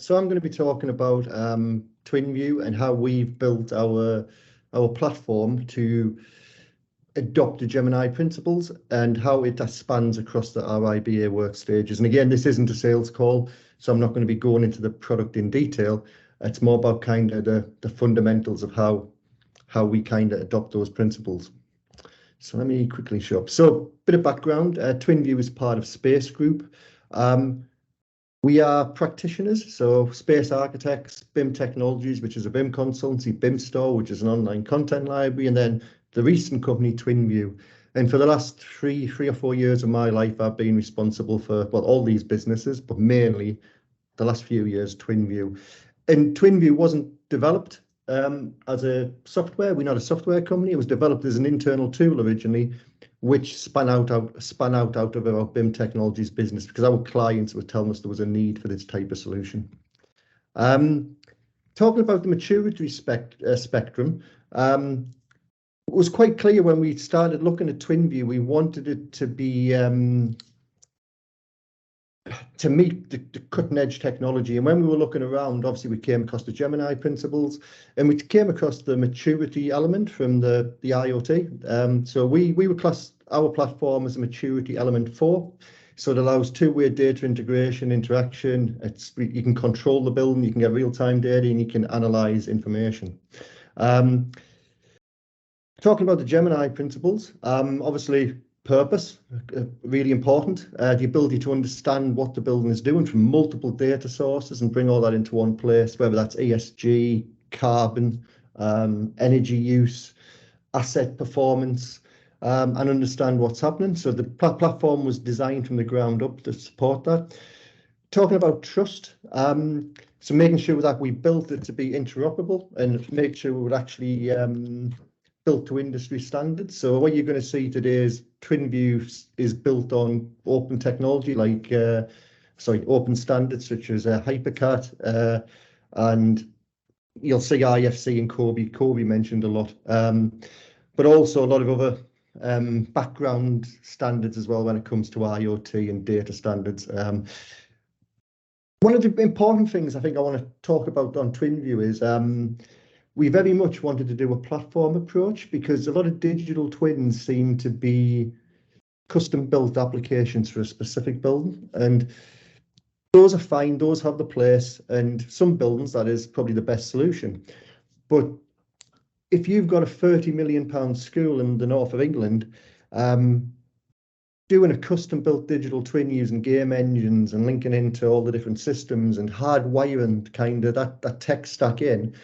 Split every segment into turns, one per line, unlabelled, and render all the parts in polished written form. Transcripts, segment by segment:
So I'm going to be talking about Twinview and how we've built our platform to adopt the Gemini principles and how it spans across the RIBA work stages. And again, this isn't a sales call, so I'm not going to be going into the product in detail. It's more about kind of the fundamentals of how we kind of adopt those principles. So let me quickly show up. So bit of background, Twinview is part of Space Group. We are practitioners, so Space Architects, BIM Technologies, which is a BIM consultancy, BIM Store, which is an online content library, and then the recent company Twinview. And for the last three or 4 years of my life, I've been responsible for, well, all these businesses, but mainly the last few years, Twinview. And Twinview wasn't developed as a software. We're not a software company. It was developed as an internal tool originally, which spun out of our BIM Technologies business because our clients were telling us there was a need for this type of solution. Talking about the maturity spectrum, it was quite clear when we started looking at Twinview, we wanted it to be to meet the cutting edge technology. And when we were looking around, obviously we came across the Gemini principles and we came across the maturity element from the IoT. So we would class our platform as a maturity element 4. So it allows two-way data integration, interaction. You can control the building, you can get real-time data, and you can analyze information. Talking about the Gemini principles, obviously purpose, really important. The ability to understand what the building is doing from multiple data sources and bring all that into one place, whether that's ESG, carbon, energy use, asset performance, and understand what's happening. So the platform was designed from the ground up to support that. Talking about trust, so making sure that we built it to be interoperable and make sure we would actually built to industry standards. So what you're going to see today is Twinview is built on open technology like open standards such as HyperCAT, and you'll see IFC and Kobe mentioned a lot, but also a lot of other background standards as well when it comes to IoT and data standards. One of the important things I think I want to talk about on Twinview is we very much wanted to do a platform approach because a lot of digital twins seem to be custom built applications for a specific building, and those are fine, those have the place, and some buildings that is probably the best solution. But if you've got a £30 million school in the north of England, doing a custom built digital twin using game engines and linking into all the different systems and hardwiring kind of that tech stack in,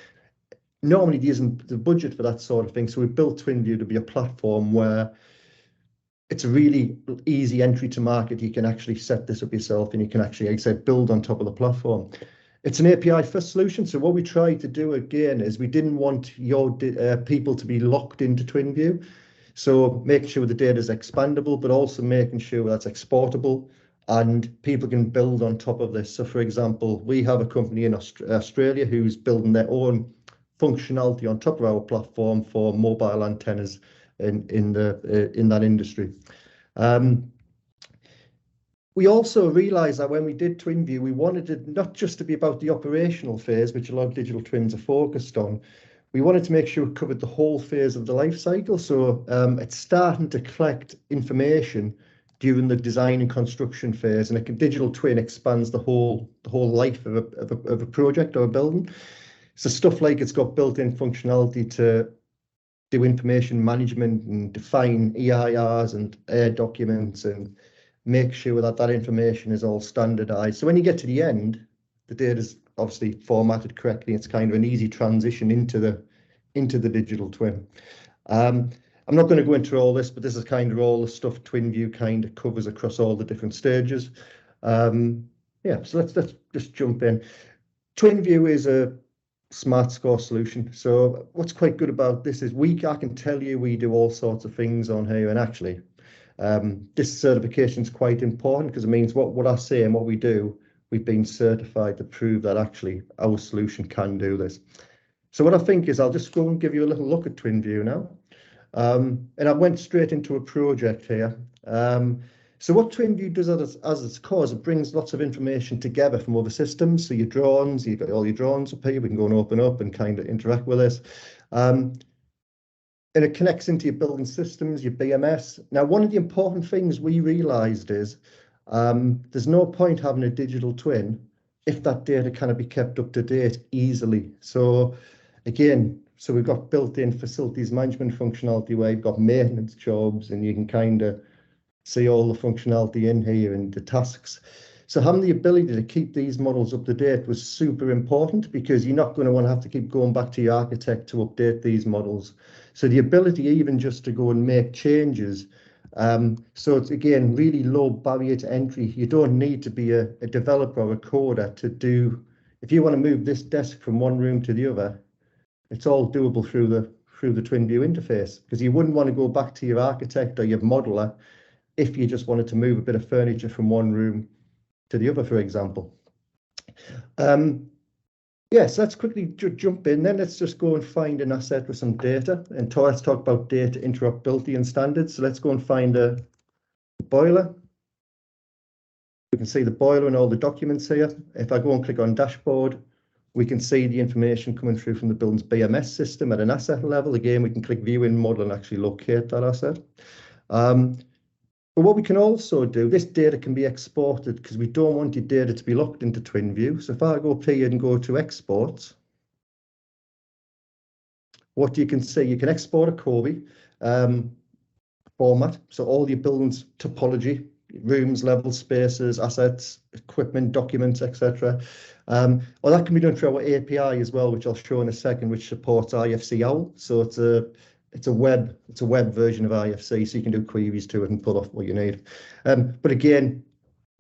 normally there isn't the budget for that sort of thing. So we built Twinview to be a platform where it's a really easy entry to market. You can actually set this up yourself and you can actually, like I said, build on top of the platform. It's an API first solution. So what we tried to do again is we didn't want your people to be locked into Twinview. So making sure the data is expandable, but also making sure that's exportable and people can build on top of this. So for example, we have a company in Australia who's building their own functionality on top of our platform for mobile antennas in that industry. We also realized that when we did Twinview, we wanted it not just to be about the operational phase, which a lot of digital twins are focused on. We wanted to make sure it covered the whole phase of the life cycle. So it's starting to collect information during the design and construction phase, and a digital twin expands the whole life of a project or a building. So stuff like it's got built-in functionality to do information management and define EIRs and air documents and make sure that that information is all standardized. So when you get to the end, the data is obviously formatted correctly. It's kind of an easy transition into the digital twin. I'm not going to go into all this, but this is kind of all the stuff Twinview kind of covers across all the different stages. Yeah, so let's just jump in. Twinview is a smart score solution. So what's quite good about this is I can tell you we do all sorts of things on here, and actually this certification is quite important because it means what I say and what we do, we've been certified to prove that actually our solution can do this. So what I think is I'll just go and give you a little look at Twinview now. And I went straight into a project here. So what Twinview does as its core is it brings lots of information together from other systems. So your drawings, you've got all your drawings up here. We can go and open up and kind of interact with this. And it connects into your building systems, your BMS. Now, one of the important things we realised is there's no point having a digital twin if that data cannot be kept up to date easily. So again, so we've got built-in facilities management functionality where you've got maintenance jobs and you can kind of see all the functionality in here and the tasks. So having the ability to keep these models up to date was super important because you're not going to want to have to keep going back to your architect to update these models. So the ability even just to go and make changes. So it's, again, really low barrier to entry. You don't need to be a developer or a coder to do, if you want to move this desk from one room to the other, it's all doable through the Twinview interface, because you wouldn't want to go back to your architect or your modeler if you just wanted to move a bit of furniture from one room to the other, for example. Yes, let's quickly jump in then. Let's just go and find an asset with some data, and let's talk about data interoperability and standards. So let's go and find a boiler. We can see the boiler and all the documents here. If I go and click on dashboard, we can see the information coming through from the building's BMS system at an asset level. Again, we can click view in model and actually locate that asset. But what we can also do, this data can be exported because we don't want your data to be locked into Twinview. So if I go up here and go to exports, what you can see, you can export a COBE format. So all your buildings topology, rooms, levels, spaces, assets, equipment, documents, etc. Or that can be done through our API as well, which I'll show in a second, which supports IFC OWL. So it's a web version of IFC, so you can do queries to it and pull off what you need. But again,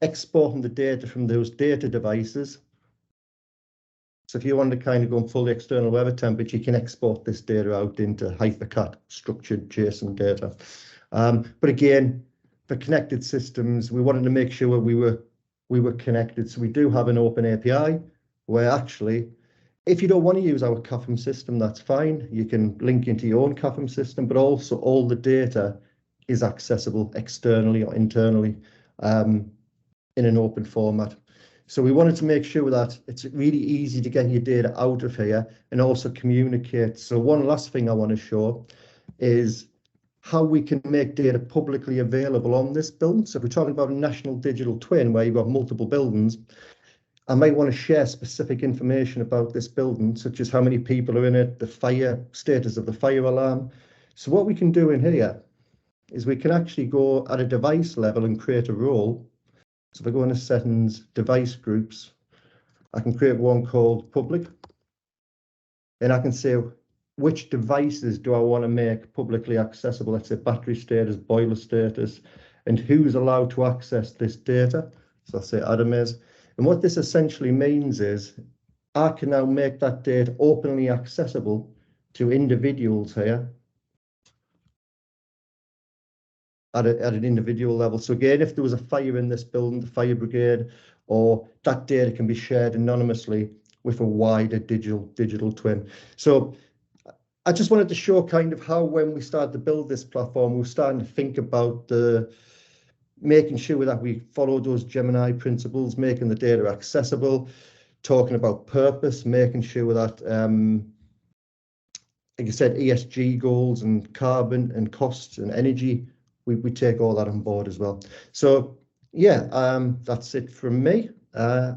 exporting the data from those data devices. So if you want to kind of go and pull the external weather temperature, you can export this data out into Hypercat structured JSON data. But again, for connected systems, we wanted to make sure we were connected. So we do have an open API where actually, if you don't want to use our CAFM system, that's fine. You can link into your own CAFM system, but also all the data is accessible externally or internally in an open format. So we wanted to make sure that it's really easy to get your data out of here and also communicate. So one last thing I want to show is how we can make data publicly available on this building. So if we're talking about a national digital twin where you've got multiple buildings, I might want to share specific information about this building, such as how many people are in it, the fire status of the fire alarm. So what we can do in here is we can actually go at a device level and create a role. So if I go into settings, device groups, I can create one called public. And I can say which devices do I want to make publicly accessible. Let's say battery status, boiler status, and who's allowed to access this data. So I'll say Adam is. And what this essentially means is I can now make that data openly accessible to individuals here at an individual level. So again, if there was a fire in this building, the fire brigade, or that data can be shared anonymously with a wider digital twin. So I just wanted to show kind of how, when we started to build this platform, we were starting to think about making sure that we follow those Gemini principles, making the data accessible, talking about purpose, making sure that, like I said, ESG goals and carbon and costs and energy, we take all that on board as well. So yeah, that's it from me. Yeah.